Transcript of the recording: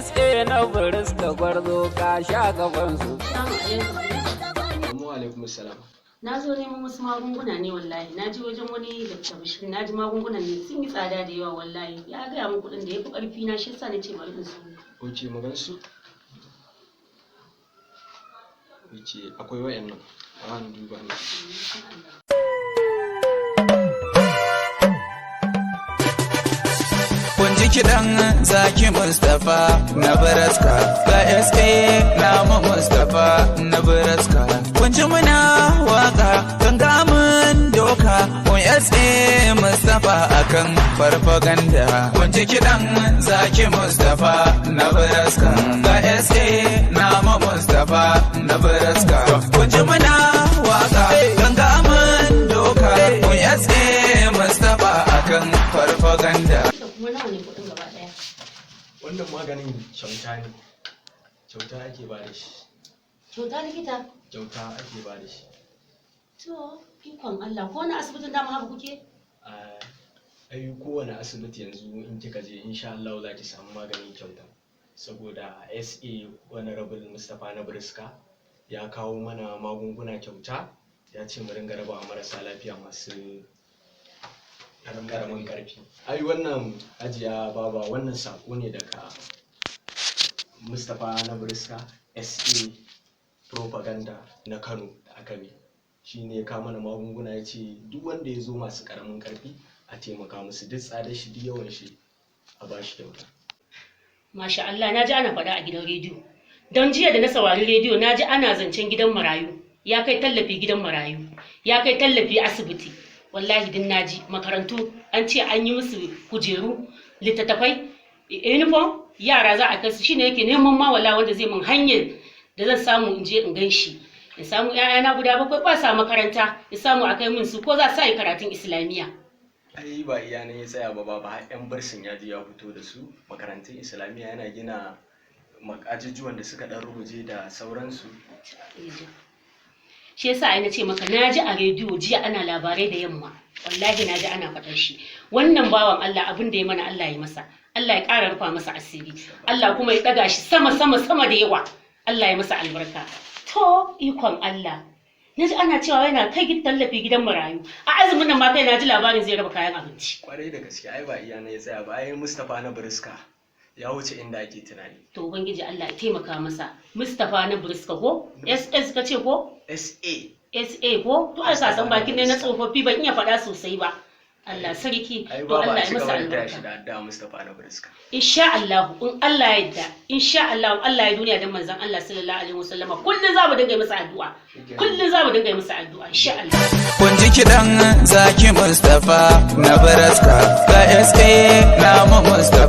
SA na Bariska Gwarzo ka sha gabansu. Assalamu alaikum salam. Na zo neman wasu magunguna ne wallahi. Na ji wajen wani Dr. Bashir, na ji magungunan ne sun yi tsada da yawa wallahi. Ya gaya min kuɗin da ya fi ƙarfi na, shi yasa na ce bari in so. Oke, mu gan su. Oke, akwai wayannan. A ni duba ne. Kun ji kiɗan Zaki Mustapha na Baraska, ga SA namu Mustapha na Baraska. Kun ji muna waka ganga mun doka, kun SA Mustapha akan farfaganda. Kun ji kiɗan Zaki Mustapha na Baraska, ga SA namu Mustapha na Baraska. Kun ji muna waka ganga mun doka, kun SA Mustapha akan farfaganda. Kuma nawa ne kuɗin gaba ɗaya? Wannan maganin kyauta ne. Kyauta ake ba da shi. Kyauta likita? Kyauta ake ba da shi. To, ikon Allah, ko wani asibitin dama haka kuke? Ai kowane asibiti yanzu in kika je insha Allah za ki samu maganin kyauta. Saboda SA Honorable Mustapha na Bariska ya kawo mana magunguna kyauta, ya ce mu ringa raba marasa lafiya masu karamin karfi. Ai wannan ajiya baba, wannan sako ne daga Mustapha na Bariska SA Propaganda na Kano da aka yi. Shi ne ya kawo mana magunguna, ya ce duk wanda ya zo masu karamin karfi a taimaka musu, duk tsadar shi duk yawan shi a ba shi kyauta. Masha Allah, na ji ana faɗa a gidan rediyo. Don jiya da na saurari rediyo na ji ana zancen gidan marayu. Ya kai tallafi gidan marayu, ya kai tallafi asibiti. Wallahi din naji makarantu an ce an yi musu kujeru, littattafai, uniform, yara za a kai su. Shine yake neman mawala wanda zai mun hanyar da zan samu in je in gan shi. Ya samu ƴaƴana guda 7 ba sa makaranta, ya samu a kai min su ko za su yi karatun Islamiyya. Ai ba iya ne ya tsaya ba har ƴan barsin ya je ya fito da su makarantun Islamiyya, yana gina ajujuwan da suka dan ruguje da sauransu. Shi yasa ai nace maka naji a rediyo jiya ana labarai da yamma, wallahi naji ana faɗar shi. Wannan bawan Allah abin da ya mana Allah ya masa, Allah ya ƙara rufa masa asiri, Allah kuma ya ɗaga shi sama da yawa, Allah ya masa albarka. To ikon Allah, naji ana cewa yana kai tallafi gidan marayu. A azumin nan ma kai naji labarin zai raba kayan abinci. Kwarai da gaske, ai ba iya ne ya tsaya ba, ai Mustapha na Bariska ya wuce inda ake tunani. To ubangiji Allah ya taimaka masa. Mustapha na Bariska ko? SS ka ce ko? SA ko? To ai sasan bakin ne na tsofaffi ban iya faɗa sosai ba. Allah sarki, to Allah ya masa albarka. Da Mustapha na Bariska. Insha Allah, in Allah ya yarda, insha Allah, Allah ya duniya dan manzon Allah sallallahu alaihi wasallama. Kullun za mu dinga masa addu'a. Kullun za mu dinga masa addu'a insha Allah. Kun ji kiɗan Zaki Mustapha na Baraska, ga SA namu Mustapha.